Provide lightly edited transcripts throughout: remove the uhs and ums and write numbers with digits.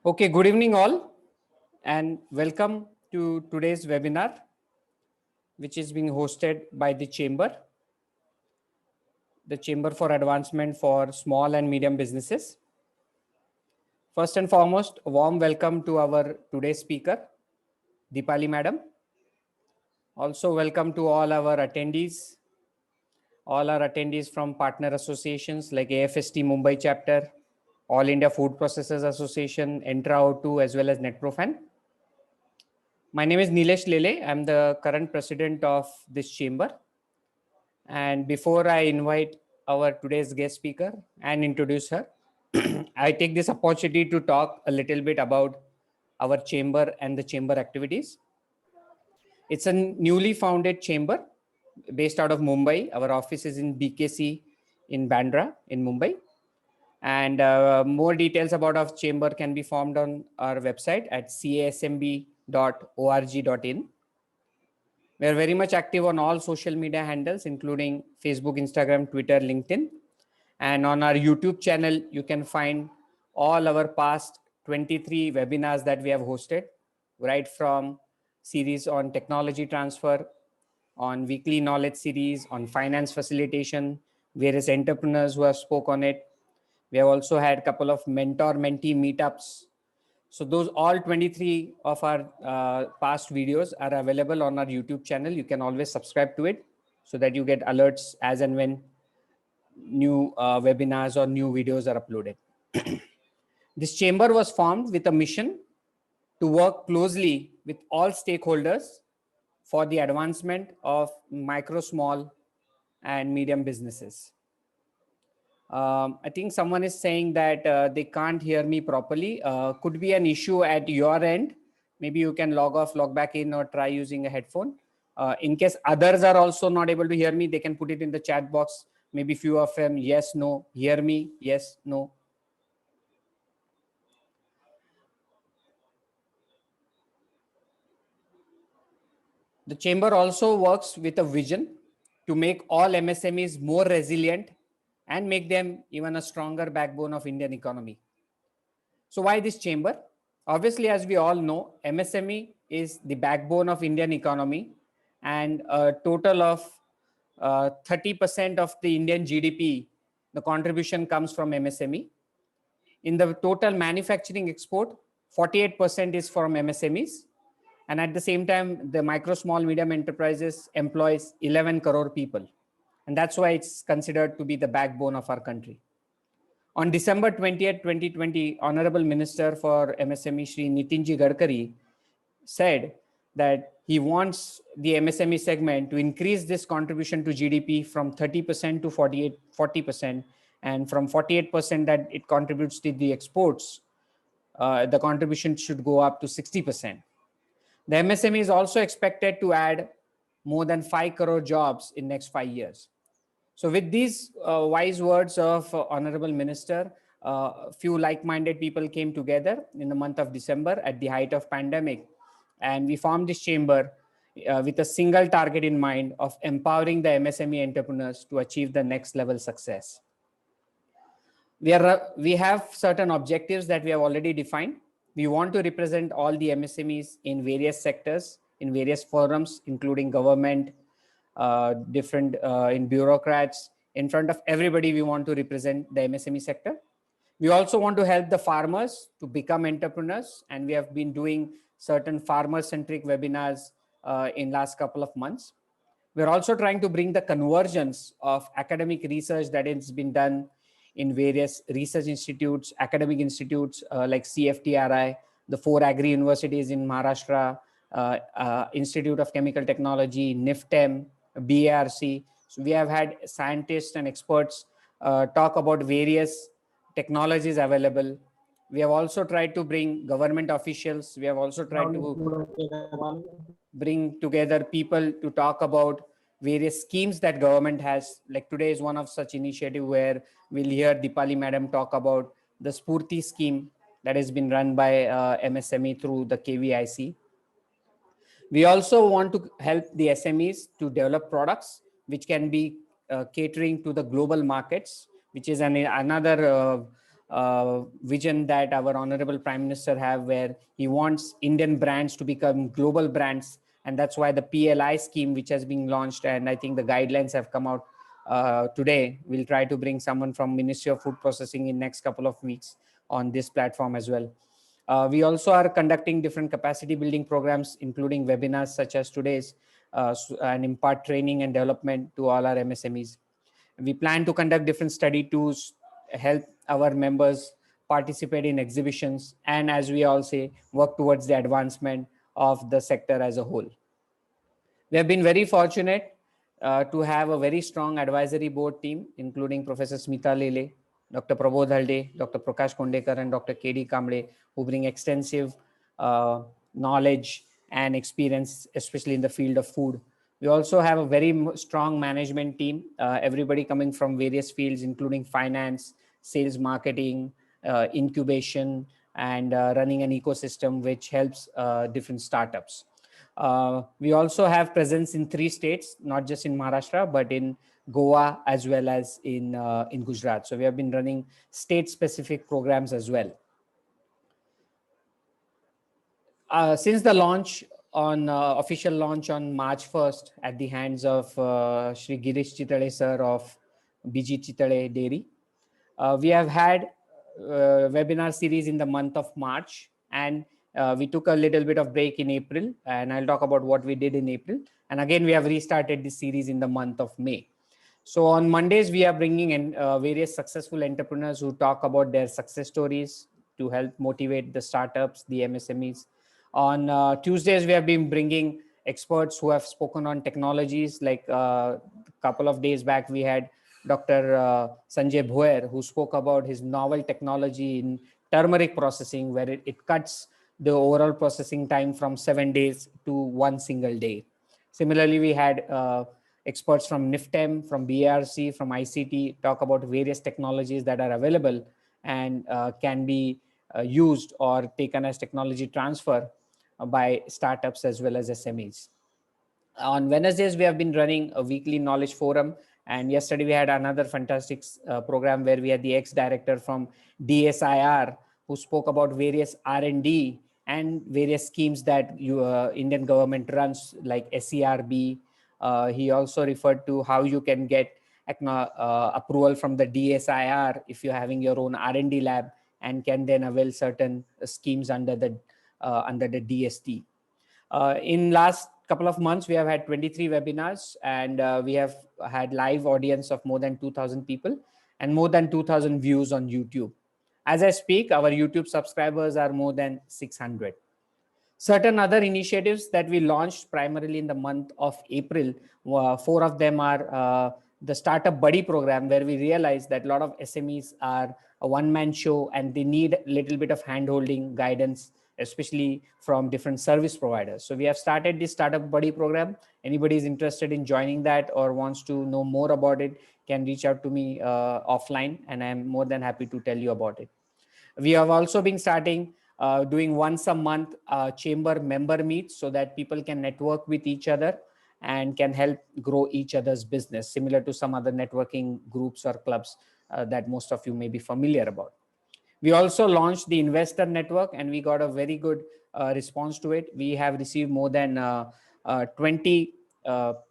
Okay, good evening all and welcome to today's webinar, which is being hosted by the Chamber for Advancement for Small and Medium Businesses. First and foremost, a warm welcome to our today's speaker, Deepali Madam. Also welcome to all our attendees from partner associations like AFST Mumbai chapter, All India Food Processors Association, Entra O2, as well as NetProfan. My name is Nilesh Lele. I'm the current president of this chamber. And before I invite our today's guest speaker and introduce her, I take this opportunity to talk a little bit about our chamber and the chamber activities. It's a newly founded chamber based out of Mumbai. Our office is in BKC in Bandra in Mumbai. And more details about our chamber can be found on our website at casmb.org.in. We are very much active on all social media handles, including Facebook, Instagram, Twitter, LinkedIn. And on our YouTube channel, you can find all our past 23 webinars that we have hosted, right from series on technology transfer, on weekly knowledge series, on finance facilitation, various entrepreneurs who have spoke on it. We have also had a couple of mentor-mentee meetups. So those all 23 of our past videos are available on our YouTube channel. You can always subscribe to it so that you get alerts as and when new webinars or new videos are uploaded. This chamber was formed with a mission to work closely with all stakeholders for the advancement of micro, small, and medium businesses. I think someone is saying that they can't hear me properly. Could be an issue at your end. Maybe you can log off, log back in, or try using a headphone. In case others are also not able to hear me, they can put it in the chat box. Maybe few of them, yes, no, hear me, yes, no. The chamber also works with a vision to make all MSMEs more resilient and make them even a stronger backbone of Indian economy. So why this chamber? Obviously, as we all know, MSME is the backbone of Indian economy, and a total of 30% of the Indian GDP, the contribution comes from MSME. In the total manufacturing export, 48% is from MSMEs. And at the same time, the micro, small, medium enterprises employs 11 crore people. And that's why it's considered to be the backbone of our country. On December 20th, 2020, Honorable Minister for MSME, Shri Nitinji Gadkari, said that he wants the MSME segment to increase this contribution to GDP from 30% to 40%, and from 48% that it contributes to the exports, the contribution should go up to 60%. The MSME is also expected to add more than 5 crore jobs in next 5 years. So with these wise words of Honorable Minister, a few like-minded people came together in the month of December at the height of pandemic, and we formed this chamber with a single target in mind of empowering the MSME entrepreneurs to achieve the next level success. We have certain objectives that we have already defined. We want to represent all the MSMEs in various sectors, in various forums, including government, different in bureaucrats. In front of everybody, we want to represent the MSME sector. We also want to help the farmers to become entrepreneurs, and we have been doing certain farmer-centric webinars in last couple of months. We're also trying to bring the convergence of academic research that has been done in various research institutes, academic institutes like CFTRI, the 4 agri universities in Maharashtra, Institute of Chemical Technology, NIFTEM, BARC. So we have had scientists and experts talk about various technologies available. We have also tried to bring government officials. We have also tried to bring together people to talk about various schemes that government has. Like today is one of such initiative where we'll hear Deepali Madam talk about the Spurti scheme that has been run by MSME through the KVIC. We also want to help the SMEs to develop products which can be catering to the global markets, which is another vision that our honorable Prime Minister have, where he wants Indian brands to become global brands. And that's why the PLI scheme, which has been launched, and I think the guidelines have come out today. We'll try to bring someone from Ministry of Food Processing in next couple of weeks on this platform as well. We also are conducting different capacity building programs, including webinars such as today's, and impart training and development to all our MSMEs. We plan to conduct different study tours, help our members participate in exhibitions, and as we all say, work towards the advancement of the sector as a whole. We have been very fortunate to have a very strong advisory board team, including Professor Smita Lele, Dr. Prabodh Halde, Dr. Prakash Kondekar, and Dr. K.D. Kamble, who bring extensive knowledge and experience, especially in the field of food. We also have a very strong management team, everybody coming from various fields, including finance, sales, marketing, incubation, and running an ecosystem which helps different startups. We also have presence in 3 states, not just in Maharashtra, but in Goa as well as in Gujarat. So we have been running state-specific programs as well. Since the launch on official launch on March 1st at the hands of Shri Girish Chitale sir of BG Chitale Dairy, we have had webinar series in the month of March, and we took a little bit of break in April, and I'll talk about what we did in April. And again, we have restarted this series in the month of May. So on Mondays, we are bringing in various successful entrepreneurs who talk about their success stories to help motivate the startups, the MSMEs. On Tuesdays, we have been bringing experts who have spoken on technologies. Like a couple of days back, we had Dr. Sanjay Bhoer, who spoke about his novel technology in turmeric processing, where it cuts the overall processing time from 7 days to 1 single day. Similarly, we had experts from NIFTEM, from BARC, from ICT talk about various technologies that are available and can be used or taken as technology transfer by startups as well as SMEs. On Wednesdays, we have been running a weekly knowledge forum. And yesterday we had another fantastic program where we had the ex-director from DSIR who spoke about various R&D and various schemes that Indian government runs, like SERB. He also referred to how you can get approval from the DSIR if you're having your own R&D lab and can then avail certain schemes under the DST. In last couple of months, we have had 23 webinars, and we have had live audience of more than 2,000 people and more than 2,000 views on YouTube. As I speak, our YouTube subscribers are more than 600. Certain other initiatives that we launched primarily in the month of April, 4 of them are the Startup Buddy program, where we realized that a lot of SMEs are a one-man show and they need a little bit of hand-holding guidance, especially from different service providers. So we have started this Startup Buddy program. Anybody is interested in joining that or wants to know more about it can reach out to me offline, and I'm more than happy to tell you about it. We have also been starting doing once a month chamber member meets so that people can network with each other and can help grow each other's business, similar to some other networking groups or clubs that most of you may be familiar about. We also launched the Investor Network, and we got a very good response to it. We have received more than 20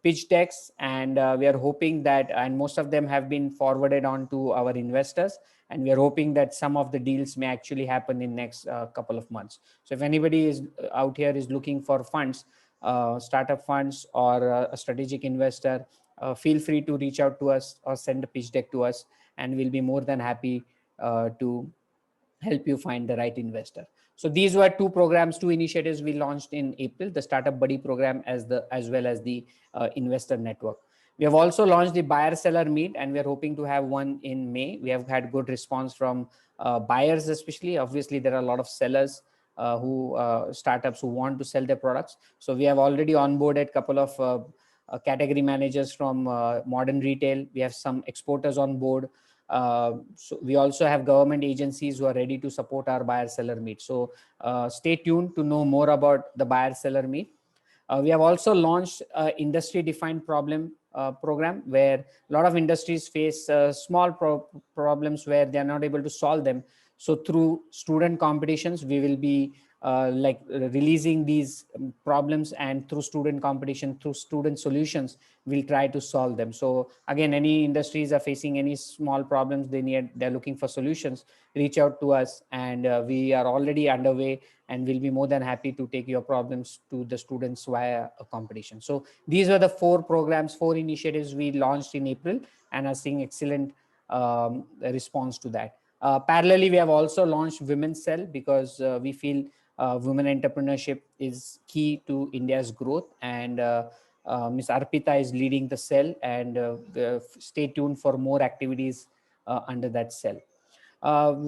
pitch decks, and we are hoping that, and most of them have been forwarded on to our investors, and we are hoping that some of the deals may actually happen in next couple of months. So if anybody is out here is looking for funds, startup funds, or a strategic investor, feel free to reach out to us or send a pitch deck to us, and we'll be more than happy to help you find the right investor. So these were 2 programs, 2 initiatives we launched in April: the Startup Buddy program as well as the Investor Network. We have also launched the Buyer Seller Meet, and we are hoping to have one in May. We have had good response from buyers, especially. Obviously, there are a lot of sellers startups who want to sell their products. So we have already onboarded a couple of category managers from modern retail. We have some exporters on board. So we also have government agencies who are ready to support our Buyer Seller Meet. So stay tuned to know more about the Buyer Seller Meet. We have also launched industry defined problem program where a lot of industries face small problems where they are not able to solve them. So through student competitions, we will be releasing these problems, and through student competition, through student solutions, we'll try to solve them. So again, any industries are facing any small problems, they're looking for solutions, reach out to us, and we are already underway, and we'll be more than happy to take your problems to the students via a competition. So these were the 4 initiatives we launched in April, and are seeing excellent response to that. Parallelly, we have also launched Women's Cell, because we feel women entrepreneurship is key to India's growth, and Ms. Arpita is leading the cell, and stay tuned for more activities under that cell.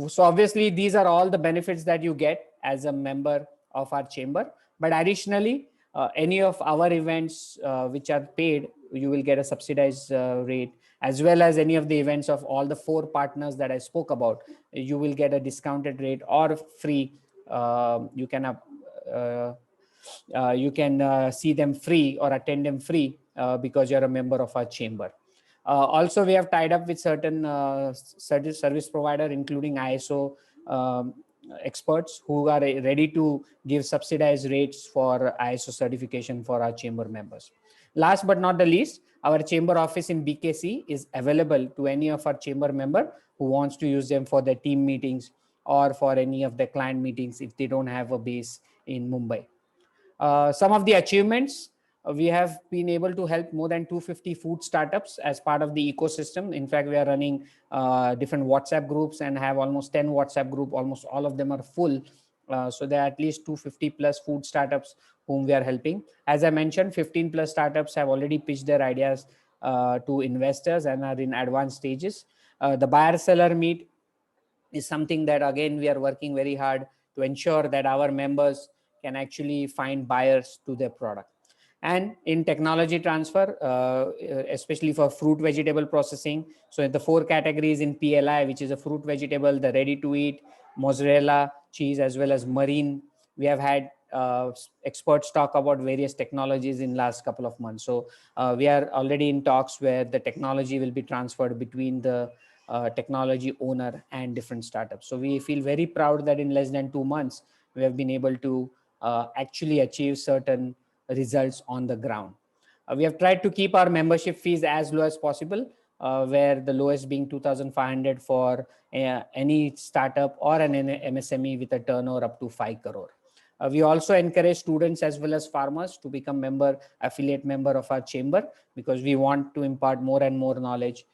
So obviously, these are all the benefits that you get as a member of our chamber. But additionally, any of our events which are paid, you will get a subsidized rate, as well as any of the events of all the 4 partners that I spoke about. You will get a discounted rate or free. You can see them free or attend them free because you're a member of our chamber. Also, we have tied up with certain service provider, including ISO experts, who are ready to give subsidized rates for ISO certification for our chamber members. Last but not the least, our chamber office in BKC is available to any of our chamber member who wants to use them for their team meetings or for any of the client meetings if they don't have a base in Mumbai. Some of the achievements, we have been able to help more than 250 food startups as part of the ecosystem. In fact, we are running different WhatsApp groups and have almost 10 WhatsApp group. Almost all of them are full. So there are at least 250 plus food startups whom we are helping. As I mentioned, 15 plus startups have already pitched their ideas to investors and are in advanced stages. The buyer seller meet is something that, again, we are working very hard to ensure that our members can actually find buyers to their product. And in technology transfer, especially for fruit vegetable processing, so the 4 categories in PLI, which is a fruit vegetable, the ready to eat, mozzarella cheese, as well as marine, we have had experts talk about various technologies in last couple of months. So we are already in talks where the technology will be transferred between the technology owner and different startups. So we feel very proud that in less than 2 months, we have been able to actually achieve certain results on the ground. We have tried to keep our membership fees as low as possible, where the lowest being 2,500 for any startup or an MSME with a turnover up to 5 crore. We also encourage students as well as farmers to become affiliate member of our chamber, because we want to impart more and more knowledge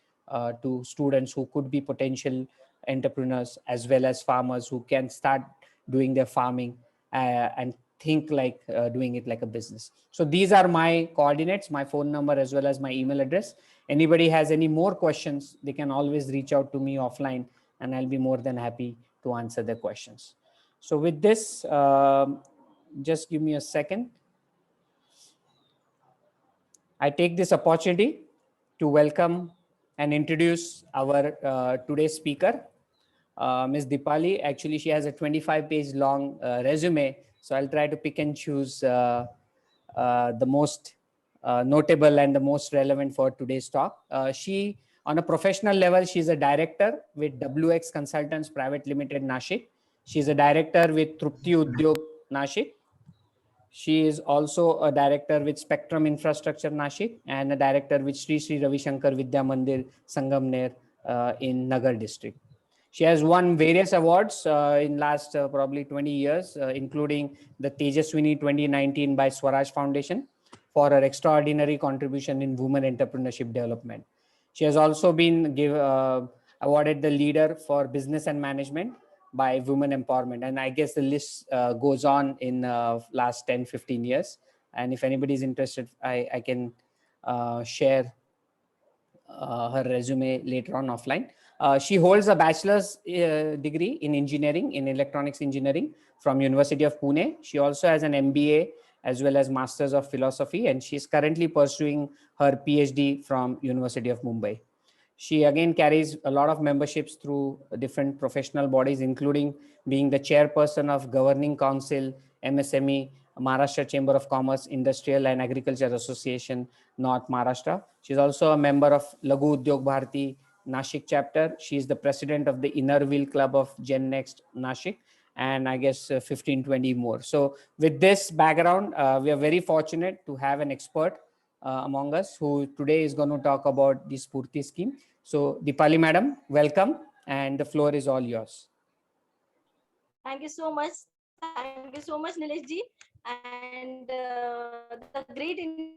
to students who could be potential entrepreneurs, as well as farmers who can start doing their farming and think like doing it like a business. So these are my coordinates, my phone number, as well as my email address. Anybody has any more questions, they can always reach out to me offline, and I'll be more than happy to answer their questions. So with this, just give me a second. I take this opportunity to welcome and introduce our today's speaker, Ms. Dipali. Actually, she has a 25-page long resume, so I'll try to pick and choose the most notable and the most relevant for today's talk. She, on a professional level, she's a director with WX Consultants Private Limited, Nashik. She's a director with Trupti Udyog, Nashik. She is also a director with Spectrum Infrastructure, Nashik, and a director with Sri Sri Ravi Shankar Vidya Mandir, Sangamner in Nagar district. She has won various awards in last probably 20 years, including the Tejaswini 2019 by Swaraj Foundation for her extraordinary contribution in women entrepreneurship development. She has also been awarded the leader for business and management by Women Empowerment. And I guess the list goes on in last 10, 15 years. And if anybody is interested, I can share her resume later on offline. She holds a bachelor's degree in engineering, in electronics engineering from University of Pune. She also has an MBA as well as Masters of Philosophy, and she's currently pursuing her PhD from University of Mumbai. She again carries a lot of memberships through different professional bodies, including being the chairperson of Governing Council, MSME, Maharashtra Chamber of Commerce, Industrial and Agriculture Association, North Maharashtra. She's also a member of Laghu Udyog Bharati Nashik chapter. She's the president of the Inner Wheel Club of Gen Next Nashik, and I guess 15, 20 more. So with this background, we are very fortunate to have an expert among us who today is going to talk about the Spurti scheme. So Dipali madam, welcome, and the floor is all yours. Thank you so much. Thank you so much, Nilesh ji. And the great initiative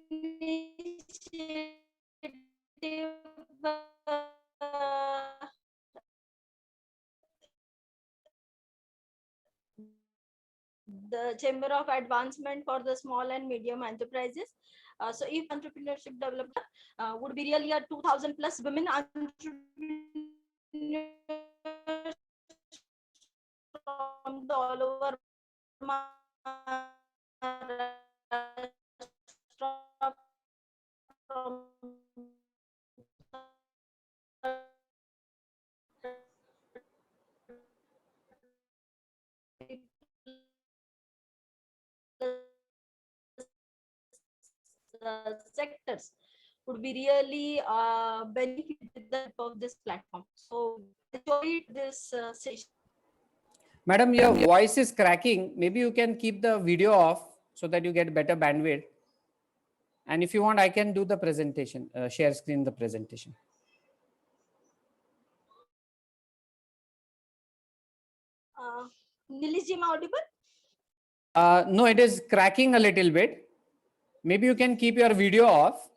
the Chamber of Advancement for the Small and Medium Enterprises. So if entrepreneurship development would be really a 2000 plus women entrepreneurs from the all over Maharashtra, from sectors would be really benefit with the help of this platform. So enjoyed this session. Madam, your voice is cracking. Maybe you can keep the video off so that you get better bandwidth. And if you want, I can do the presentation, share screen the presentation. Nilesh ji, am I audible? No, it is cracking a little bit. Maybe you can keep your video off.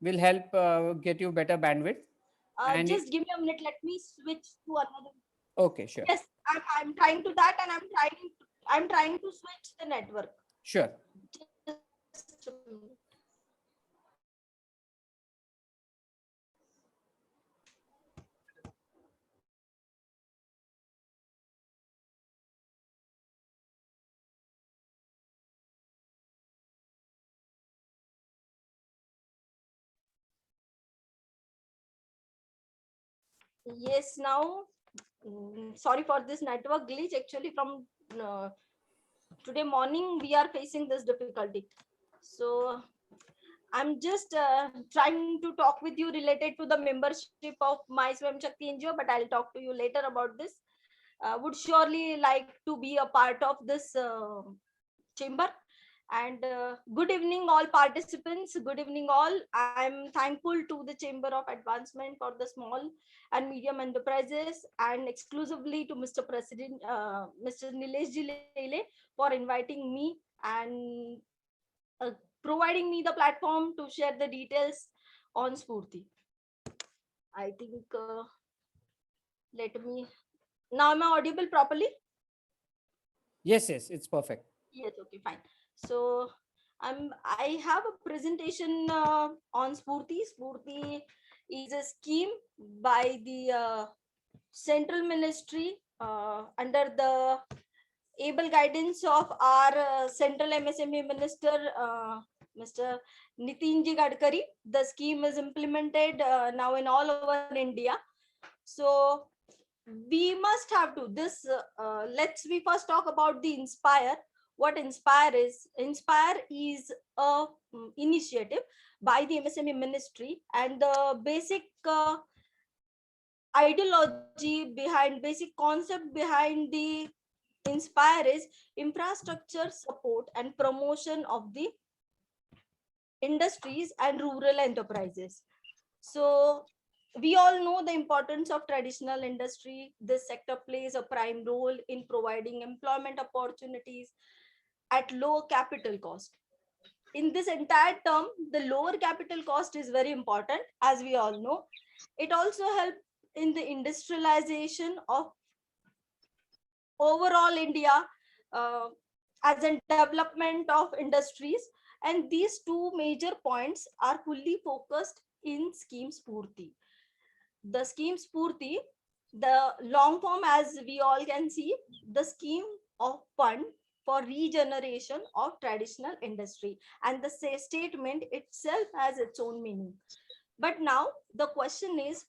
Will help get you better bandwidth. And Just give me a minute. Let me switch to another. Okay, sure. Yes, I'm trying to that, and I'm trying to switch the network. Sure. Just a minute. Yes, now sorry for this network glitch. Actually, from today morning we are facing this difficulty. So I'm just trying to talk with you related to the membership of My Swam Shakti NGO, but I'll talk to you later about this. Would surely like to be a part of this chamber. And good evening, all participants. Good evening, all. I'm thankful to the Chamber of Advancement for the Small and Medium Enterprises and exclusively to Mr. President, Mr. Nilesh Ji Lele for inviting me and providing me the platform to share the details on Spurti. I think, let me, now am I audible properly? Yes, yes, it's perfect. Yes, okay, fine. So I have a presentation on Spurti. Spurti is a scheme by the central ministry under the able guidance of our central MSME minister, Mr. Nitinji Gadkari. The scheme is implemented now in all over India. So we must have to this. Let's we first talk about the Inspire. What Inspire is? Inspire is a initiative by the MSME ministry, and the basic ideology behind, basic concept behind the Inspire is infrastructure support and promotion of the industries and rural enterprises. So we all know the importance of traditional industry. This sector plays a prime role in providing employment opportunities at low capital cost. In this entire term, the lower capital cost is very important, as we all know. It also helps in the industrialization of overall India as a development of industries. And these two major points are fully focused in Scheme Spurti. The Scheme Spurti, the long form, as we all can see, the scheme of fund for regeneration of traditional industry, and the statement itself has its own meaning. But now the question is,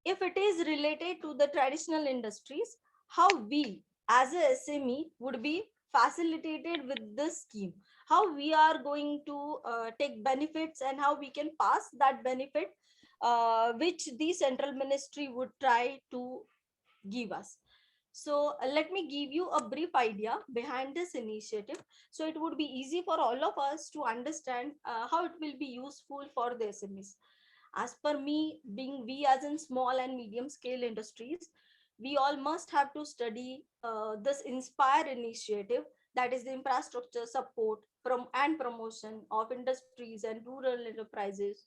if it is related to the traditional industries, how we as a SME would be facilitated with this scheme, how we are going to take benefits and how we can pass that benefit which the central ministry would try to give us. So let me give you a brief idea behind this initiative, so it would be easy for all of us to understand how it will be useful for the SMEs. As per me, being we as in small and medium scale industries, we all must have to study this Inspire initiative, that is the infrastructure support from and promotion of industries and rural enterprises.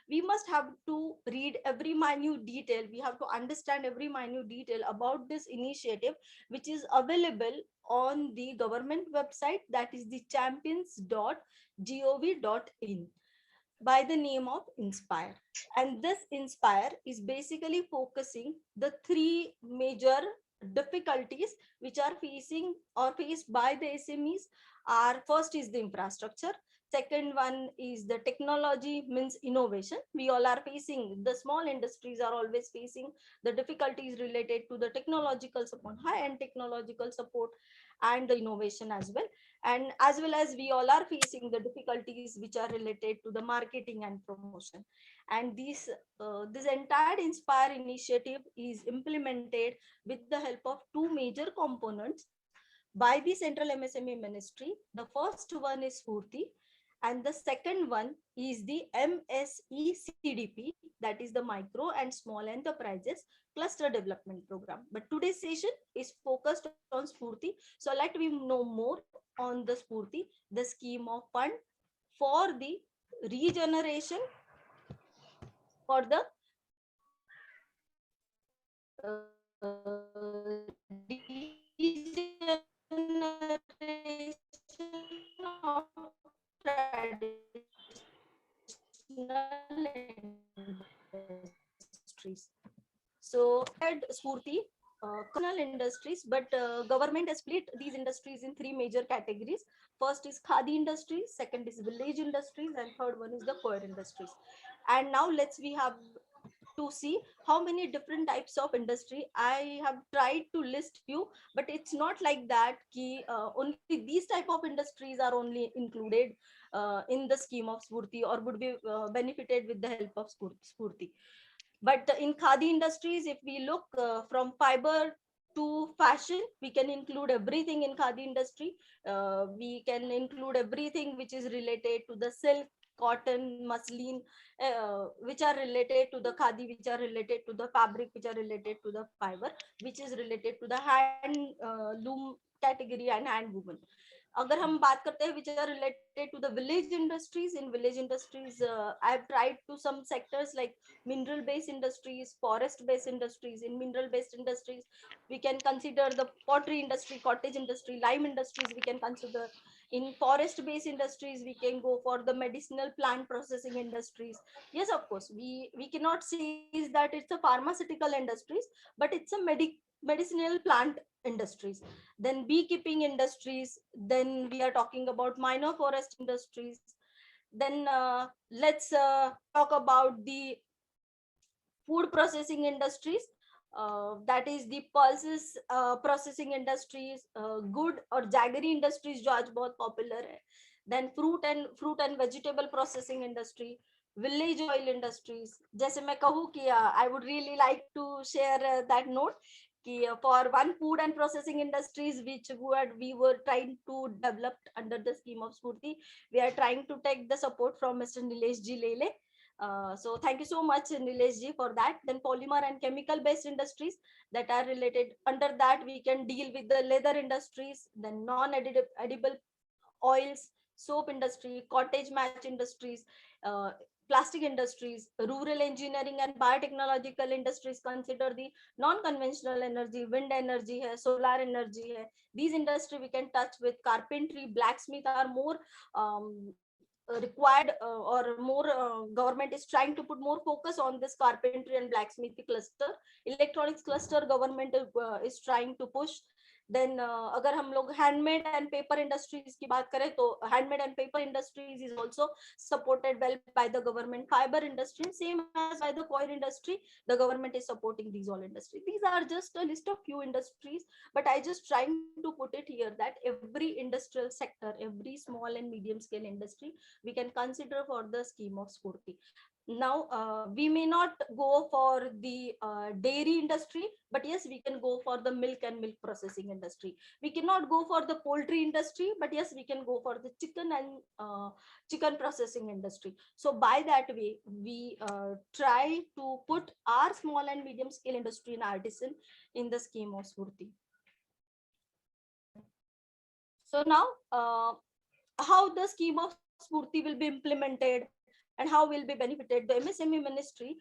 We must have to read every minute detail, we have to understand every minute detail about this initiative, which is available on the government website, that is the champions.gov.in, by the name of Inspire. And this Inspire is basically focusing the three major difficulties which are facing or faced by the SMEs. Are first is the infrastructure, second one is the technology, means innovation. We all are facing, the small industries are always facing the difficulties related to the technological support, high end technological support, and the innovation as well. And as well as we all are facing the difficulties which are related to the marketing and promotion. And this entire Inspire initiative is implemented with the help of two major components by the Central MSME Ministry. The first one is Spurti, and the second one is the MSECDP, that is the Micro and Small Enterprises Cluster Development Program. But today's session is focused on Spurti. So let me know more on the Spurti, the scheme of fund for the regeneration, for the regeneration of traditional industries. So had Spurti, industries, but government has split these industries in three major categories. First is khadi industries, second is village industries, and third one is the coir industries. And now we have to see how many different types of industry. I have tried to list few, but it's not like that ki, only these type of industries are only included in the scheme of Spurti, or would be benefited with the help of Spurti. But in khadi industries, if we look from fiber to fashion, we can include everything in khadi industry. We can include everything which is related to the silk, cotton, muslin, which are related to the khadi, which are related to the fabric, which are related to the fiber, which is related to the hand loom category and hand woven. अगर हम बात करते हैं which are related to the village industries, in village industries I have tried to some sectors like mineral based industries, forest based industries. In mineral based industries we can consider the pottery industry, cottage industry, lime industries we can consider. In forest based industries we can go for the medicinal plant processing industries. Yes, of course, we cannot say that it's a pharmaceutical industries, but it's a medicinal plant industries. Then beekeeping industries, then we are talking about minor forest industries. Then let's talk about the food processing industries, that is the pulses processing industries, good or jaggery industries जो आज बहुत popular है. Then fruit and vegetable processing industry, village oil industries. जैसे मैं कहूँ कि I would really like to share that note कि for one food and processing industries which we were trying to develop under the scheme of Spurti, we are trying to take the support from Mr. Nilesh Ji Lele. So thank you so much, Nilesh Ji, for that. Then polymer and chemical based industries that are related. Under that, we can deal with the leather industries, then non-edible oils, soap industry, cottage match industries, plastic industries, rural engineering and biotechnological industries. Consider the non-conventional energy, wind energy, hai, solar energy. Hai. These industry we can touch with. Carpentry, blacksmith are more required, or more government is trying to put more focus on this carpentry and blacksmith cluster. Electronics cluster government is trying to push. Then अगर हम लोग handmade and paper industries की बात करें तो handmade and paper industries is also supported well by the government. Fiber industry same as by the coir industry, the government is supporting these all industries. These are just a list of few industries, but I just trying to put it here that every industrial sector, every small and medium scale industry we can consider for the scheme of Spurti. Now we may not go for the dairy industry, but yes, we can go for the milk and milk processing industry. We cannot go for the poultry industry, but yes, we can go for the chicken and chicken processing industry. So by that way we try to put our small and medium scale industry and artisan in the scheme of Spurti. So now how the scheme of Spurti will be implemented and how will be benefited. The MSME ministry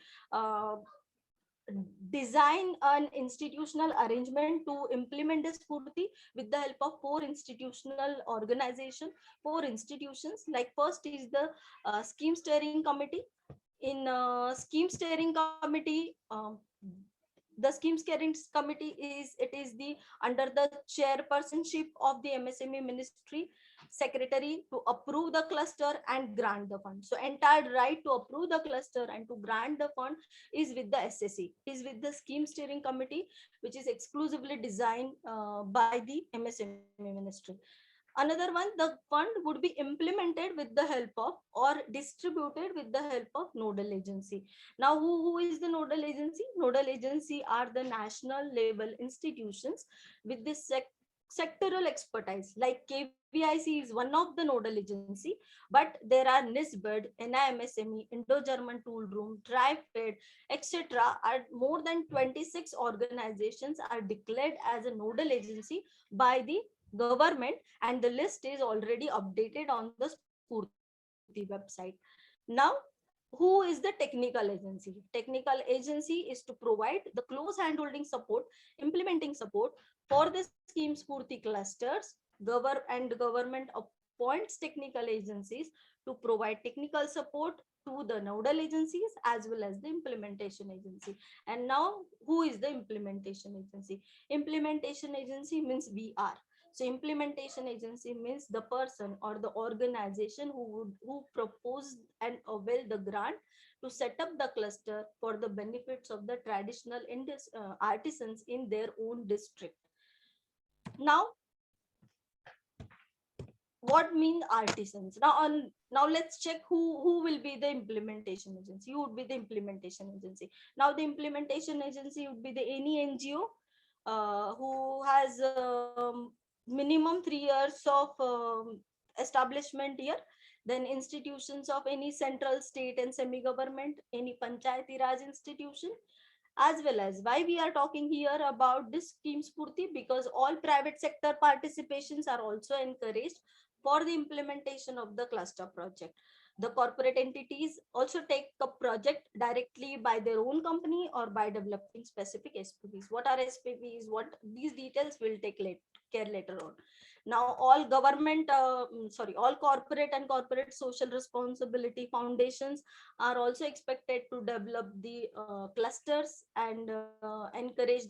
design an institutional arrangement to implement this Spurti with the help of 4 institutions. Like first is the scheme steering committee. In scheme steering committee, the scheme steering committee is the under the chairpersonship of the MSME ministry secretary to approve the cluster and grant the fund. So entire right to approve the cluster and to grant the fund is with the SSC, is with the scheme steering committee, which is exclusively designed by the MSME ministry. Another one, the fund would be implemented with the help of or distributed with the help of nodal agency. Now who is the nodal agency? Nodal agency are the national level institutions with this sectoral expertise. Like KVIC is one of the nodal agency, but there are NISBED, NIMSME, Indo-German Tool Room, TriFed, etc. are more than 26 organizations are declared as a nodal agency by the government, and the list is already updated on the Spurti website. Now, who is the technical agency? Technical agency is to provide the close handholding support, implementing support for the scheme Spurti clusters. Government appoints technical agencies to provide technical support to the nodal agencies as well as the implementation agency. And now, who is the implementation agency? Implementation agency means VR. So implementation agency means the person or the organization who proposed and avail the grant to set up the cluster for the benefits of the traditional artisans in their own district. Now, what mean artisans? Now let's check who will be the implementation agency. Who would be the implementation agency? Now the implementation agency would be the any NGO who has minimum 3 years of establishment year, then institutions of any central, state and semi-government, any panchayati raj institution, as well as why we are talking here about this scheme Spurti, because all private sector participations are also encouraged for the implementation of the cluster project. The corporate entities also take a project directly by their own company or by developing specific SPVs. What are SPVs? What these details will take care later on. Now, all all corporate and corporate social responsibility foundations are also expected to develop the clusters and encourage as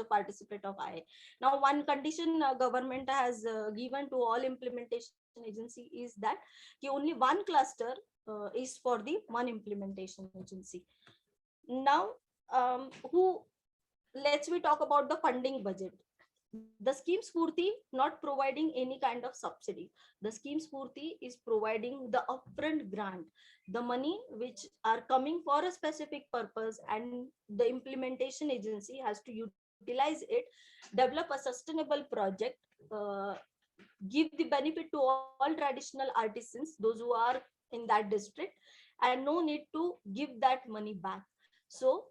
a participant of IA. Now, one condition government has given to all implementation agency is that only one cluster is for the one implementation agency. Now, let's we talk about the funding budget. The scheme Spurti not providing any kind of subsidy. The scheme Spurti is providing the upfront grant, the money which are coming for a specific purpose, and the implementation agency has to utilize it, develop a sustainable project, give the benefit to all traditional artisans, those who are in that district, and no need to give that money back. So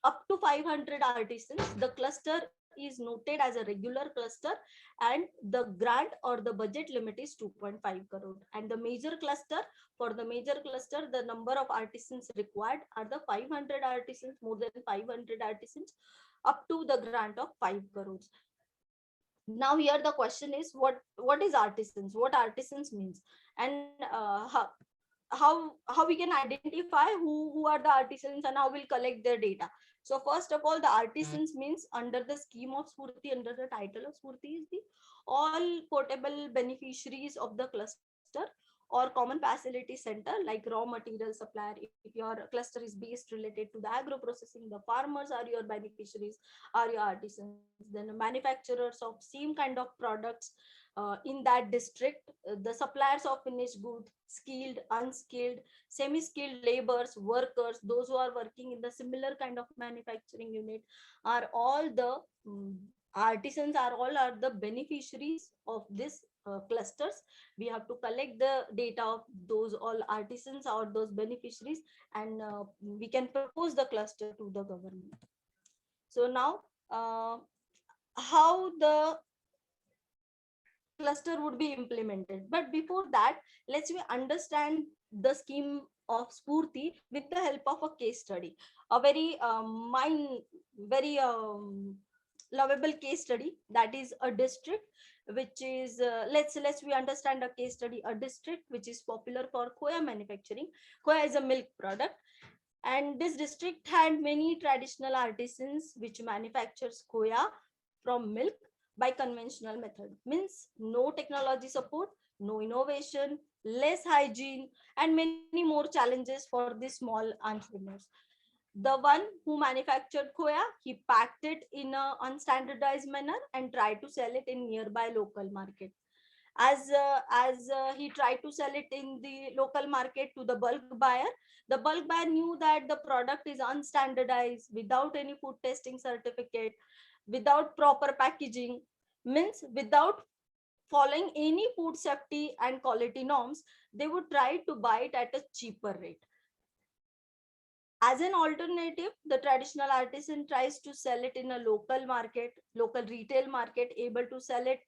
up to 500 artisans, the cluster is noted as a regular cluster, and the grant or the budget limit is 2.5 crore. And the major cluster, for the major cluster, the number of artisans required are the 500 artisans, more than 500 artisans, up to the grant of 5 crores. Now here the question is, what is artisans? What artisans means? And how we can identify who are the artisans and how we'll collect their data. So first of all, the artisans means under the scheme of Spurti, under the title of Spurti, is the all portable beneficiaries of the cluster or common facility center, like raw material supplier. If your cluster is based related to the agro processing, the farmers are your beneficiaries, are your artisans. Then the manufacturers of same kind of products in that district, the suppliers of finished goods, skilled, unskilled, semi-skilled laborers, workers, those who are working in the similar kind of manufacturing unit, are all the artisans, are the beneficiaries of this clusters. We have to collect the data of those all artisans or those beneficiaries, and we can propose the cluster to the government. So now, how the cluster would be implemented. But before that, let's we understand the scheme of Spurti with the help of a case study. A very lovable case study, that is a district which is let's we understand a case study, a district which is popular for khoya manufacturing. Khoya is a milk product, and this district had many traditional artisans which manufactures khoya from milk by conventional method. Means no technology support, no innovation, less hygiene, and many more challenges for these small entrepreneurs. The one who manufactured khoya, he packed it in a unstandardized manner and tried to sell it in nearby local market. As he tried to sell it in the local market to the bulk buyer, the bulk buyer knew that the product is unstandardized, without any food testing certificate, without proper packaging, means without following any food safety and quality norms. They would try to buy it at a cheaper rate. As an alternative, the traditional artisan tries to sell it in a local market, local retail market, able to sell it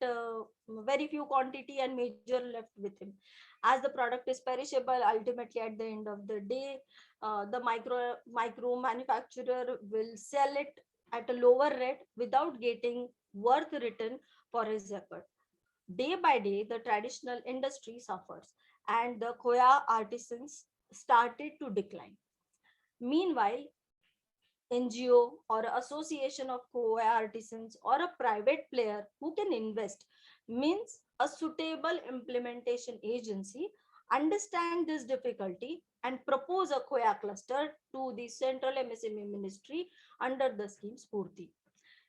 very few quantity and major left with him. As the product is perishable, ultimately at the end of the day, the micro manufacturer will sell it at a lower rate without getting worth return for his effort. Day by day, the traditional industry suffers, and the khoya artisans started to decline. Meanwhile, NGO or association of Khoya artisans or a private player who can invest, means a suitable implementation agency, understand this difficulty and propose a Khoya cluster to the Central MSME Ministry under the scheme Spurti.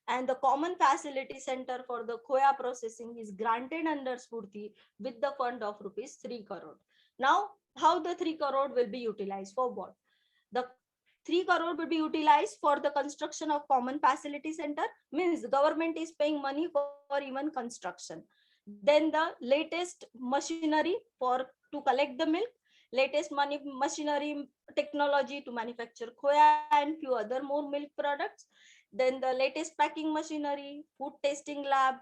And the common facility center for the Khoya processing is granted under Spurti with the fund of rupees 3 crore. Now, how the 3 crore will be utilized for what? The 3 crore will be utilized for the construction of common facility center, means the government is paying money for even construction. Then the latest machinery for to collect the milk, latest money machinery technology to manufacture khoya and few other more milk products, then the latest packing machinery, food testing lab,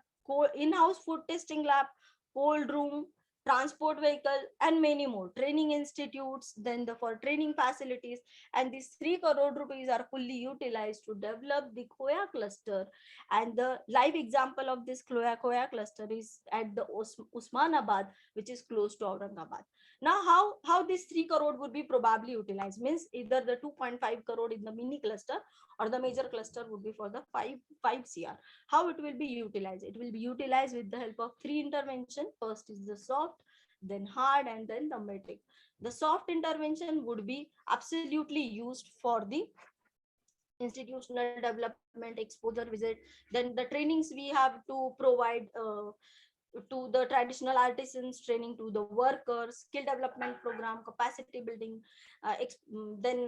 in-house food testing lab, cold room, transport vehicle, and many more training institutes, then the for training facilities. And these 3 crore rupees are fully utilized to develop the Khoya cluster. And the live example of this Khoya cluster is at the Usmanabad, which is close to Aurangabad. Now, how this 3 crore would be probably utilized, means either the 2.5 crore in the mini cluster or the major cluster would be for the 5 cr. How it will be utilized? It will be utilized with the help of 3 intervention. First is the soft, then hard, and then the metric. The soft intervention would be absolutely used for the institutional development, exposure visit, then the trainings we have to provide to the traditional artisans, training to the workers, skill development program, capacity building, then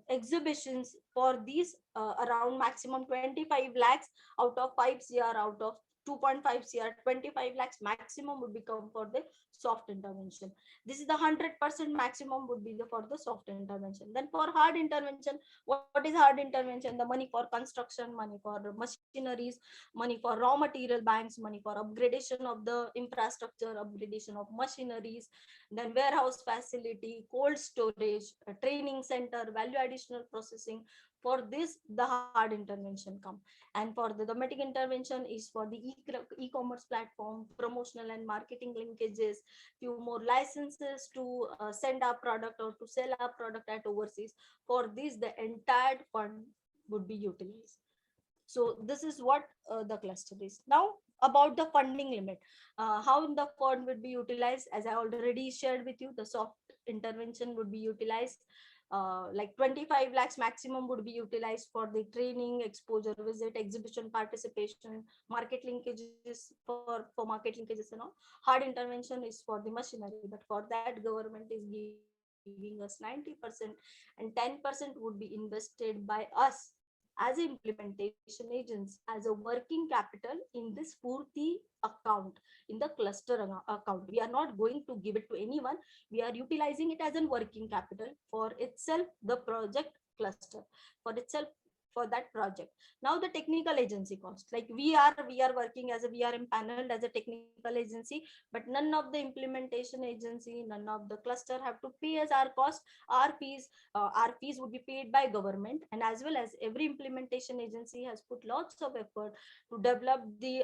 exhibitions. For these around maximum 25 lakhs out of 5 cr, out of 2.5 cr, 25 lakhs maximum would become for the soft intervention. This is the 100% maximum would be the for the soft intervention. Then for hard intervention, what is hard intervention? The money for construction, money for machineries, money for raw material banks, money for upgradation of the infrastructure, upgradation of machineries, then warehouse facility, cold storage, a training center, value additional processing. For this, the hard intervention come. And for the domestic intervention is for the e-commerce platform, promotional and marketing linkages, few more licenses to send our product or to sell our product at overseas. For this, the entire fund would be utilized. So this is what the cluster is. Now about the funding limit, how the fund would be utilized, as I already shared with you, the soft intervention would be utilized. Like 25 lakhs maximum would be utilized for the training, exposure visit, exhibition participation, market linkages for market linkages and all. Hard intervention is for the machinery, but for that government is giving us 90%, and 10% would be invested by us as an implementation agents as a working capital in this Spurti account, in the cluster account. We are not going to give it to anyone. We are utilizing it as a working capital for itself, the project cluster, for itself, for that project. Now the technical agency cost, like we are working as a, we are empaneled as a technical agency, but none of the implementation agency, none of the cluster have to pay us our cost. Our fees would be paid by government, and as well as every implementation agency has put lots of effort to develop the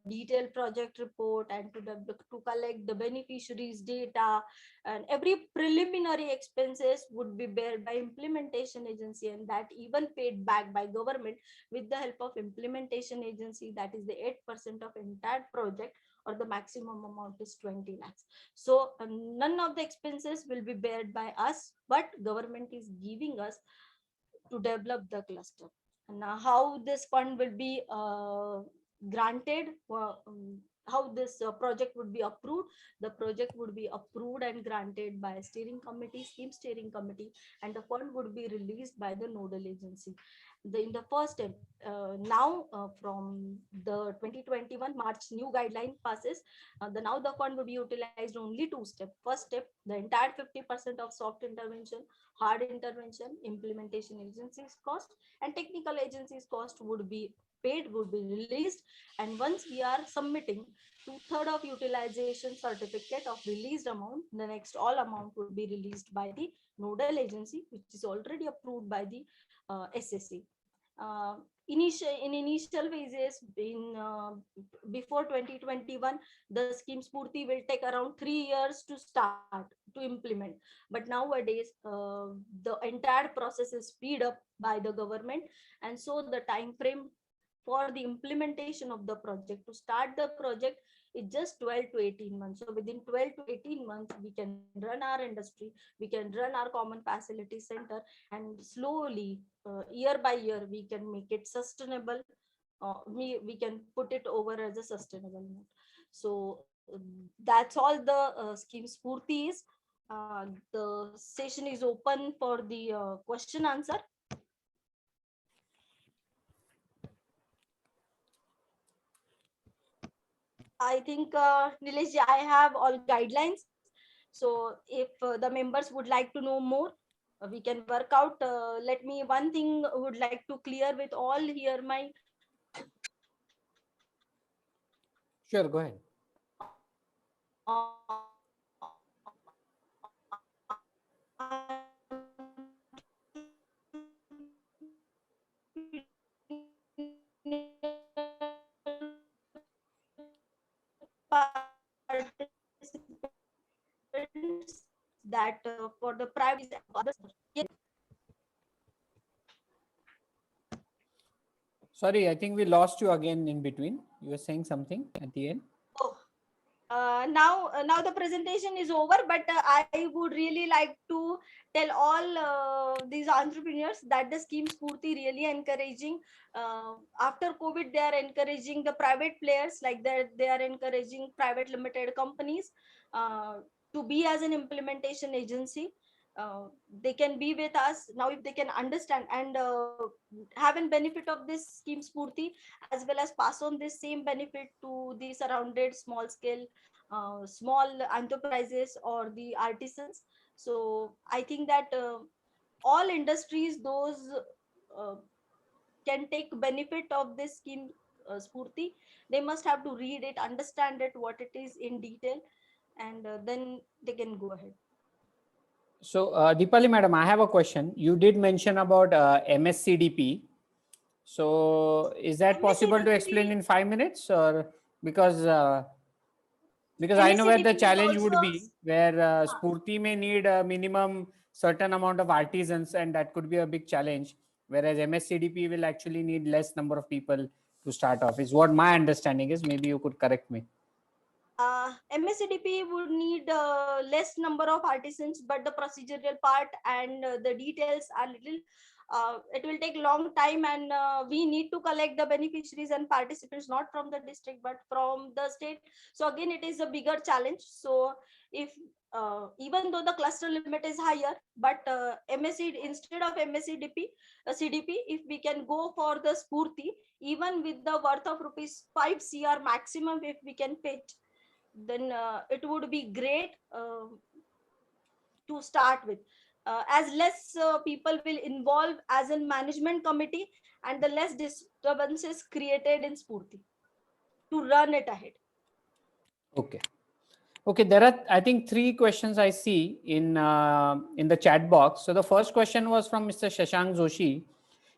detailed project report and to collect the beneficiaries data, and every preliminary expenses would be bear by implementation agency, and that even paid back by government with the help of implementation agency. That is the 8% of entire project, or the maximum amount is 20 lakhs. So none of the expenses will be bared by us, but government is giving us to develop the cluster. Now how this fund will be granted, how this project would be approved. The project would be approved and granted by steering committee, scheme steering committee, and the fund would be released by the nodal agency. In the first step, now from the 2021 March new guideline passes, now the fund will be utilized only two steps. First step, the entire 50% of soft intervention, hard intervention, implementation agencies cost, and technical agencies cost would be paid, would be released. And once we are submitting 2/3 of utilization certificate of released amount, the next all amount would be released by the nodal agency, which is already approved by the SSC. In initial phases, before 2021, the scheme Spurti will take around 3 years to start to implement. But nowadays, the entire process is speed up by the government, and so the time frame for the implementation of the project, to start the project, is just 12 to 18 months. So within 12 to 18 months, we can run our industry, we can run our common facility center, and slowly, year by year, we can make it sustainable. We can put it over as a sustainable mode. So that's all the scheme Spurti is. The session is open for the question answer. I think, Nilesh, I have all guidelines. So if the members would like to know more, we can work out. Let me, one thing would like to clear with all here, my. Sure, go ahead. That for the private others. Sorry, I think we lost you again in between. You were saying something at the end. Oh, now the presentation is over, but I would really like to tell all these entrepreneurs that the scheme Spurti really encouraging. After COVID, they are encouraging the private players, like they are encouraging private limited companies to be as an implementation agency. They can be with us now if they can understand and have a benefit of this scheme Spurti, as well as pass on this same benefit to the surrounded small scale small enterprises or the artisans. So I think that all industries, those uh, can take benefit of this scheme Spurti. They must have to read it, understand it, what it is in detail, and then they can go ahead. So, Deepali madam, I have a question. You did mention about MSCDP. So, is that possible to explain in 5 minutes, or because Because I know where the MSCDP is challenge would also, be, where Spurti may need a minimum certain amount of artisans, and that could be a big challenge. Whereas MSCDP will actually need less number of people to start off. Is what my understanding is. Maybe you could correct me. MSCDP would need less number of artisans, but the procedural part and the details are little. It will take long time, and we need to collect the beneficiaries and participants not from the district but from the state. So again, it is a bigger challenge. So if even though the cluster limit is higher, but MSC instead of MSCDP, CDP, if we can go for the Spurti, even with the worth of rupees 5 CR maximum, if we can fetch, then it would be great to start with, as less people will involve as in management committee, and the less disturbances created in Spurti to run it ahead. Okay. Okay, there are, I think, 3 questions I see in the chat box. So the first question was from Mr. Shashank Joshi.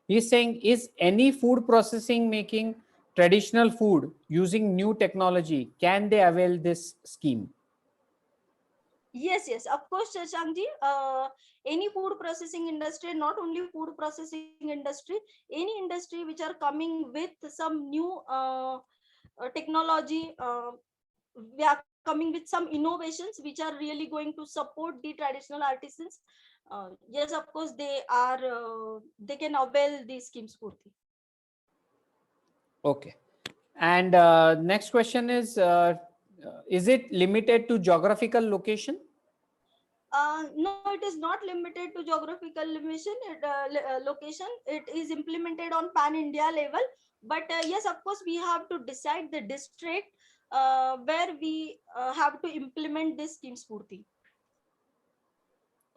He's saying, is any food processing making traditional food using new technology, can they avail this scheme? Yes, of course, Shashankji. Any food processing industry, not only food processing industry, any industry which are coming with some new technology, we are coming with some innovations which are really going to support the traditional artisans. Yes, of course, they can avail these schemes. Purti. Okay. And next question is it limited to geographical location? No, it is not limited to geographical location. It is implemented on pan India level. But yes, of course, we have to decide the district where we have to implement this scheme Spurti.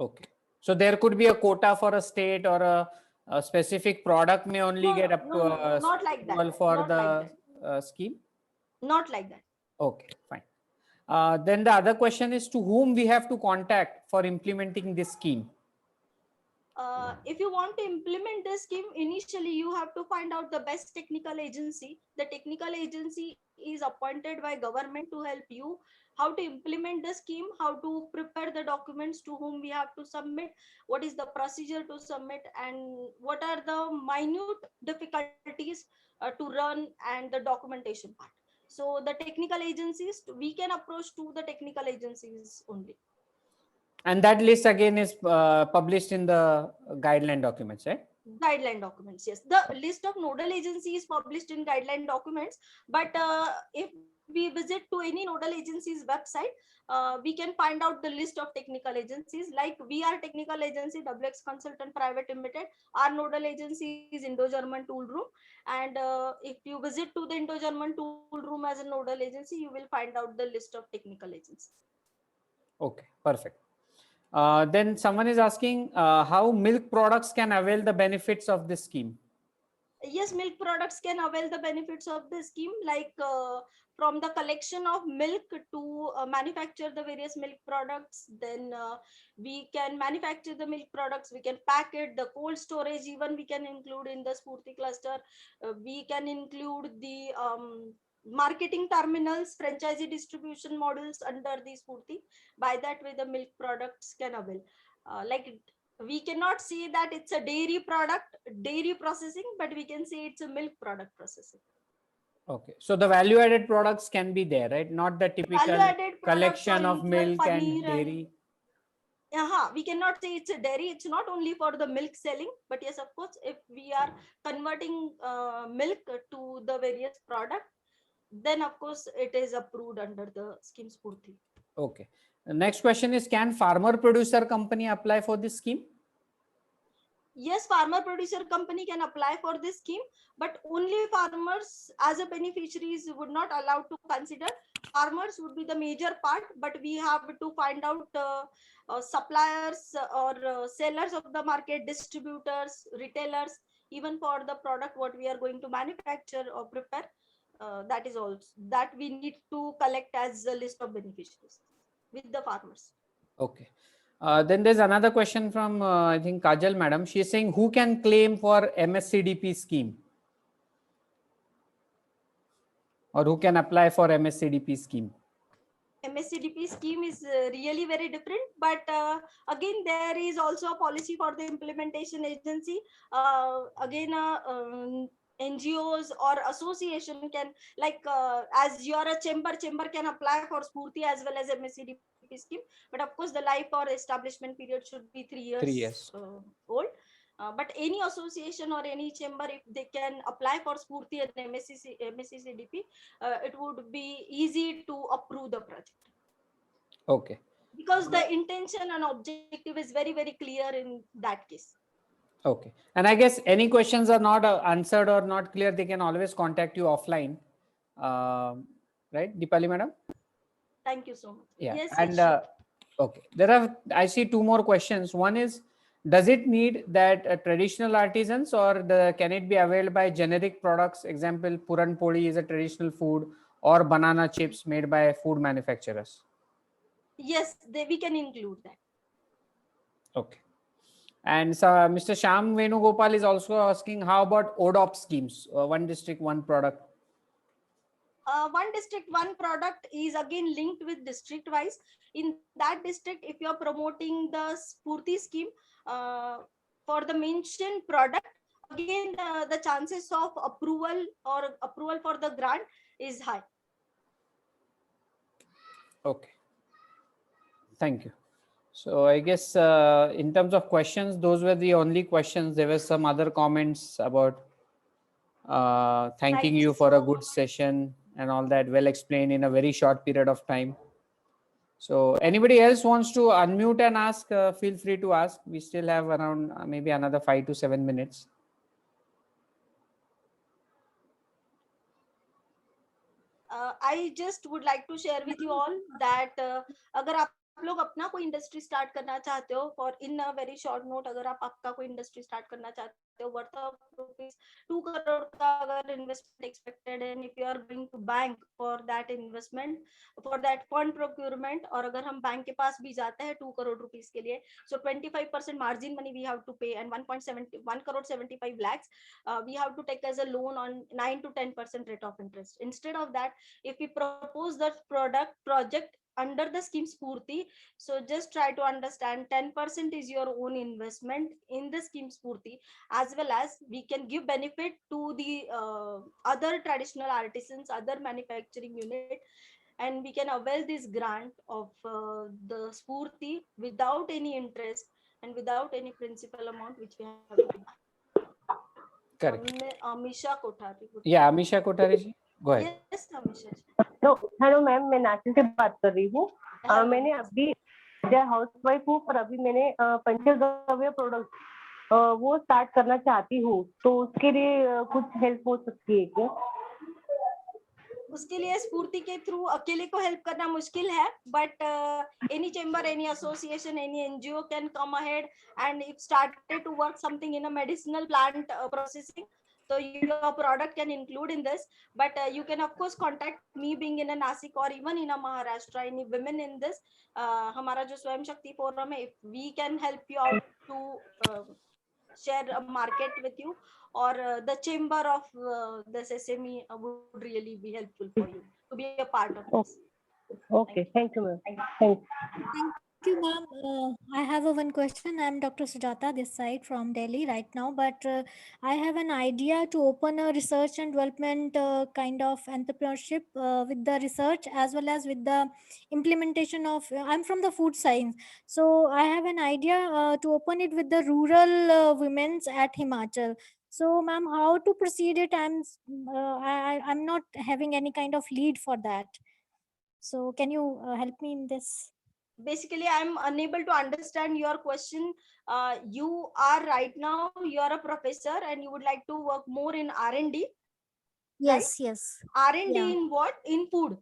Okay. So there could be a quota for a state, or a specific product may only get up no, not like that. for Not the like scheme? Not like that. Okay, fine. Then the other question is, to whom we have to contact for implementing this scheme? If you want to implement the scheme, initially you have to find out the best technical agency. The technical agency is appointed by government to help you how to implement the scheme, how to prepare the documents, to whom we have to submit, what is the procedure to submit, and what are the minute difficulties to run, and the documentation part. So the technical agencies, we can approach to the technical agencies only. And that list again is published in the guideline documents, right? Guideline documents, yes. The list of nodal agencies is published in guideline documents, but if we visit to any nodal agency's website, we can find out the list of technical agencies. Like we are technical agency, WX Consultant Private Limited. Our nodal agency is Indo-German Tool Room, and if you visit to the Indo-German Tool Room as a nodal agency, you will find out the list of technical agencies. Okay, perfect. Then someone is asking how milk products can avail the benefits of this scheme. Yes, milk products can avail the benefits of the scheme, like from the collection of milk to manufacture the various milk products. Then we can manufacture the milk products, we can pack it, the cold storage even we can include in the Spurti cluster. We can include the marketing terminals, franchisee distribution models under the Spurti. By that way, the milk products can avail. Like we cannot say that it's a dairy product, dairy processing, but we can say it's a milk product processing. Okay, so the value added products can be there, right? Not the typical collection of milk and dairy. We cannot say it's a dairy. It's not only for the milk selling, but yes, of course, if we are converting milk to the various product, then of course it is approved under the scheme Spurti. Okay. The next question is, can farmer producer company apply for this scheme? Yes, farmer producer company can apply for this scheme, but only farmers as a beneficiaries would not allowed to consider. Farmers would be the major part, but we have to find out suppliers or sellers of the market, distributors, retailers, even for the product what we are going to manufacture or prepare. That is also that we need to collect as a list of beneficiaries with the farmers. Okay. Then there's another question from I think Kajal madam. She is saying, who can claim for MSCDP scheme, or who can apply for MSCDP scheme? MSCDP scheme is really very different, but again there is also a policy for the implementation agency. Again, NGOs or association can, like as you are a chamber can apply for Spurti as well as MSCDP scheme. But of course, the life or establishment period should be 3 years, 3 years. old. But any association or any chamber, if they can apply for Spurti and MSCDP, it would be easy to approve the project, Okay. because the intention and objective is very, very clear in that case. Okay. And I guess any questions are not answered or not clear, they can always contact you offline. Right, Deepali madam? Thank you so much. Yeah. Yes, And yes, sure. okay, I see two more questions. One is, does it need that traditional artisans, or can it be availed by generic products? Example, Puran Poli is a traditional food, or banana chips made by food manufacturers. Yes, we can include that. Okay. And so Mr. Sham Venugopal is also asking, how about ODOP schemes? One district, one product. One district, one product is again linked with district wise. In that district, if you are promoting the Spurti scheme for the mentioned product, again the chances of approval or approval for the grant is high. Okay. Thank you. So I guess in terms of questions, those were the only questions. There were some other comments about thanking Thank you you for a so good session and all that, well explained in a very short period of time. So anybody else wants to unmute and ask, feel free to ask. We still have around maybe another 5 to 7 minutes. I just would like to share with you all that अगर आप लोग अपना कोई industry start करना चाहते हो, for in a very short note, अगर आप आपका कोई इंडस्ट्री स्टार्ट करना चाहते हो वर्थ ऑफ ₹2 crore का अगर इन्वेस्टमेंट एक्सपेक्टेड है, if you are going to bank for that investment, for that fund procurement, और अगर हम बैंक के पास भी जाते हैं ₹2 crore के लिए, so 25% margin money we have to pay, and 1 crore 75 lakhs we have to take as a loan on 9 to 10% rate of interest. Instead of that, if we propose that project under the scheme Spurti, so just try to understand 10% is your own investment in the scheme Spurti, as well as we can give benefit to the other traditional artisans, other manufacturing unit, and we can avail this grant of the Spurti without any interest and without any principal amount which we have to pay. Correct. Amisha Kothari. Yeah, Amisha Kothari ji, go ahead. Yes, Amisha. Hello ma'am, मैं नासिर से बात कर रही हूँ। मैंने अभी house wife हूँ, पर अभी मैंने पंचगव्य प्रोडक्ट वो स्टार्ट करना चाहती हूँ, तो उसके लिए कुछ हेल्प हो सकती है क्या? उसके लिए स्फूर्ति के थ्रू अकेले को हेल्प करना मुश्किल है, but any chamber, any association, any NGO can come ahead and if started to work something in a medicinal plant processing, so your product can include in this. But you can of course contact me, being in a Nasik or even in a Maharashtra, any women in this hamara jo Swayam Shakti forum hai, if we can help you out to share a market with you, or the chamber of this SME would really be helpful for you to be a part of this. Okay, thank you ma'am. Thank you, ma'am. I have one question. I'm Dr. Sujata this side from Delhi right now, but I have an idea to open a research and development kind of entrepreneurship with the research as well as with the implementation of. I'm from the food science, so I have an idea to open it with the rural women's at Himachal. So, ma'am, how to proceed it? I'm not having any kind of lead for that. So, can you help me in this? Basically, I'm unable to understand your question. You are right now, you are a professor and you would like to work more in R&D. Yes, right? Yes. R&D yeah. in what? In food.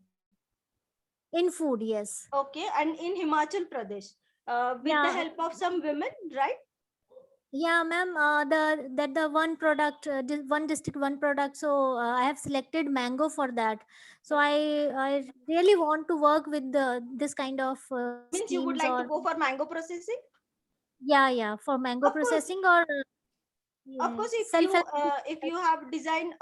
In food, yes. Okay, and in Himachal Pradesh, with the help of some women, right? Yeah, ma'am. The one product, one district, one product. So I have selected mango for that. So I really want to work with this kind of means you would like to go for mango processing. Yeah, for mango processing or Of course, Yes. Self-help. if you have designed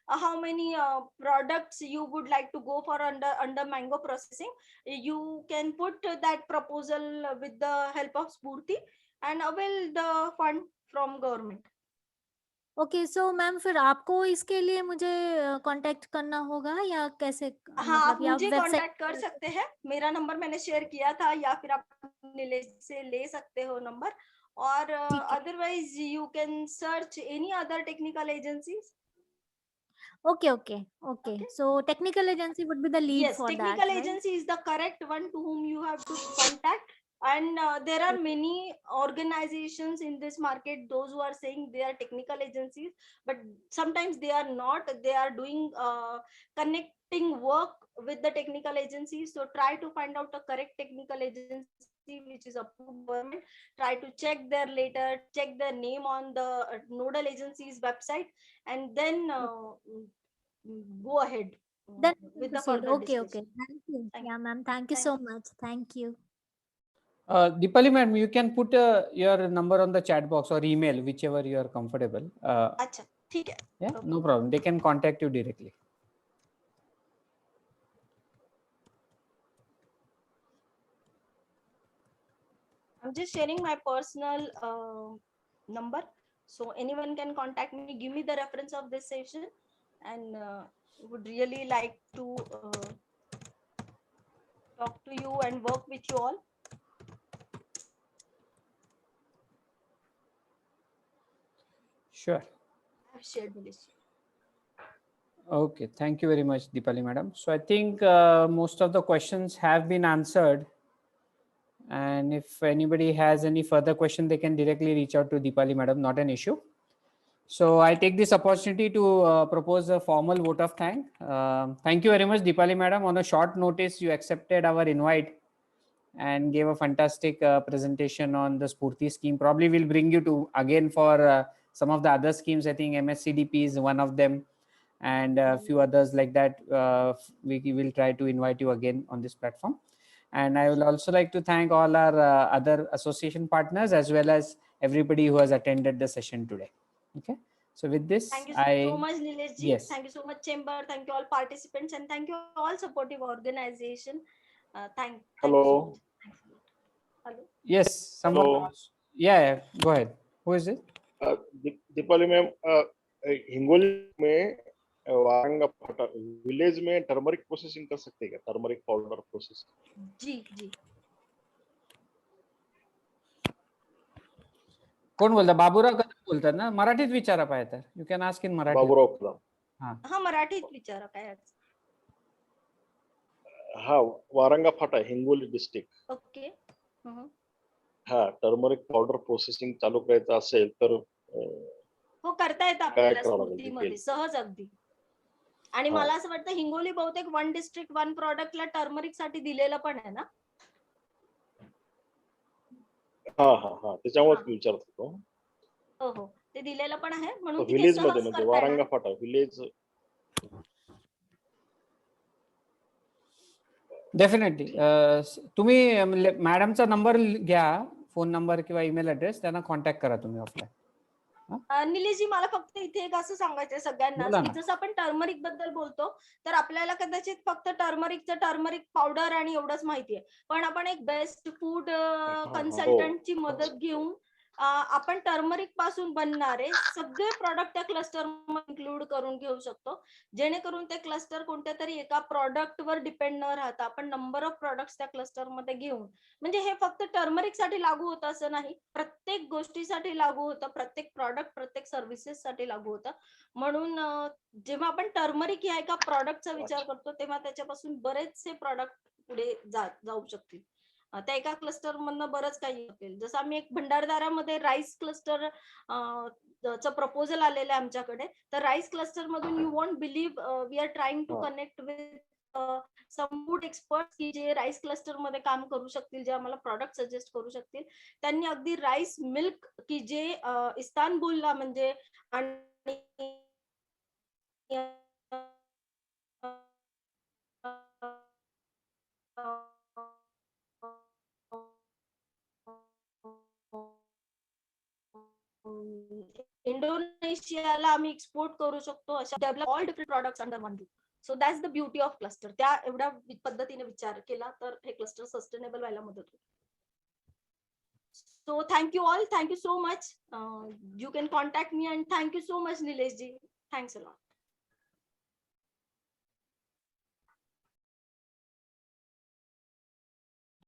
how many products you would like to go for under mango processing, you can put that proposal with the help of Spurti and avail the fund from government. Okay, so ma'am फिर आपको इसके लिए मुझे contact करना होगा या कैसे, हाँ, आप मतलब या मुझे वेबसाइट कांटेक्ट कर सकते हैं, मेरा नंबर मैंने शेयर किया था, या फिर आप नीलेश से ले सकते हो नंबर, और ठीक है। Otherwise you can search any other technical agencies. Okay, okay, okay. Okay. So technical agency would be the lead Yes, for that, technical right? agency is the correct one to whom you have to contact. And there are many organizations in this market, those who are saying they are technical agencies, but sometimes they are not. They are doing connecting work with the technical agencies. So try to find out a correct technical agency which is approved government. Try to check their letter, check their name on the nodal agency's website, and then go ahead Then we can with the proceed. further Okay, discussion. okay. Thank you. Thank Yeah, ma'am. Thank you Thank so much. Thank you. Deepali ma'am, you can put your number on the chat box or email, whichever you are comfortable. अच्छा, ठीक है. Yeah, Okay. no problem. They can contact you directly. I'm just sharing my personal number, so anyone can contact me. Give me the reference of this session, and would really like to talk to you and work with you all. Sure. I have shared the list. Okay, thank you very much, Deepali madam. So I think most of the questions have been answered. And if anybody has any further question, they can directly reach out to Deepali madam, not an issue. So I take this opportunity to propose a formal vote of thanks. Thank you very much, Deepali madam. On a short notice, you accepted our invite and gave a fantastic presentation on the Spurti scheme. Probably we'll bring you to again for some of the other schemes. I think MSCDP is one of them, and a few others like that. We will try to invite you again on this platform. And I will also like to thank all our other association partners as well as everybody who has attended the session today. Okay. So with this, Thank you so much, Nilesh ji. Yes. Thank you so much, Chamber. Thank you all participants, and thank you all supportive organization. Thank you so Hello. much. Thanks a lot. Hello. Yes, someone. Hello. Yeah, go ahead. Who is it? Deepali ma'am, Hingoli में Waranga Phata village में turmeric processing कर सकते हैं क्या? Turmeric powder processing. जी. कोण बोलता? बाबूराव कदम बोलतात ना? मराठीत विचारा पाहिजे तर. You can ask in Marathi. Baburao Kadam. हा, मराठीत विचारा काय. हा, वारंगा फाटा हिंगोली डिस्ट्रिक्ट. ओके. हा, टर्मरिक पावडर प्रोसेसिंग चालू करायचं असेल तर हो, करता येतं आपल्याला करावं लागेल स्फूर्तीमध्ये details? सहज अगदी. आणि हा. मला असं वाटतं हिंगोली बहुतेक वन डिस्ट्रिक्ट वन प्रोडक्टला टर्मरिक साठी दिलेलं पण आहे ना. हा, त्याच्यामुळे विचारत होतो. हो, ते दिलेलं पण आहे, म्हणून तिथे विलेज मध्ये सहज म्हणजे करता वारंगा येणार. फाटा विलेज. डेफिनेटली. तुम्ही मॅडमचा नंबर घ्या, फोन नंबर किंवा ईमेल ॲड्रेस, त्यांना कॉन्टॅक्ट करा तुम्ही ऑफलाईन. निलेशजी, मला फक्त इथे एक असं सांगायचंय सगळ्यांनाच, बोला की ना. जसं आपण टर्मरिक बद्दल बोलतो, तर आपल्याला कदाचित फक्त टर्मरिक पावडर आणि एवढंच माहितीये. पण आपण एक बेस्ट फूड कन्सल्टंटची मदत घेऊन आपण टर्मरिक पासून बनणारे सगळे प्रॉडक्ट त्या क्लस्टर मध्ये इन्क्लूड करून घेऊ शकतो, जेणेकरून ते क्लस्टर कोणत्या तरी एका प्रॉडक्ट वर डिपेंड न राहता आपण नंबर ऑफ प्रॉडक्ट्स त्या क्लस्टर मध्ये घेऊन, म्हणजे हे फक्त टर्मरिक साठी लागू होतं असं नाही, प्रत्येक गोष्टीसाठी लागू होतं, प्रत्येक प्रॉडक्ट, प्रत्येक सर्व्हिसेस साठी लागू होतं. म्हणून जेव्हा आपण टर्मरिक या एका प्रॉडक्टचा विचार करतो, तेव्हा त्याच्यापासून बरेचसे प्रॉडक्ट पुढे जाऊ शकतील. त्या एका क्लस्टर मधनं बरंच काही होतील. जसं आम्ही एक भंडारदारामध्ये राईस क्लस्टर चं प्रपोजल आलेलं आहे आमच्याकडे, तर राईस क्लस्टर मधून you want believe we are trying to connect with some food expert की जे राईस क्लस्टर मध्ये काम करू शकतील, जे आम्हाला प्रॉडक्ट सजेस्ट करू शकतील. त्यांनी अगदी राईस मिल्क की जे इस्तानबुलला म्हणजे इंडोनेशियाला आम्ही एक्सपोर्ट करू शकतो, अशा develop all different products under one roof. So that's the beauty of cluster. त्या एवढ्या पद्धतीने विचार केला तर हे क्लस्टर सस्टेनेबल व्हायला मदत होते. So thank you all. Thank you so much. You can contact me, and thank you so much, Nilesh ji. Thanks a lot.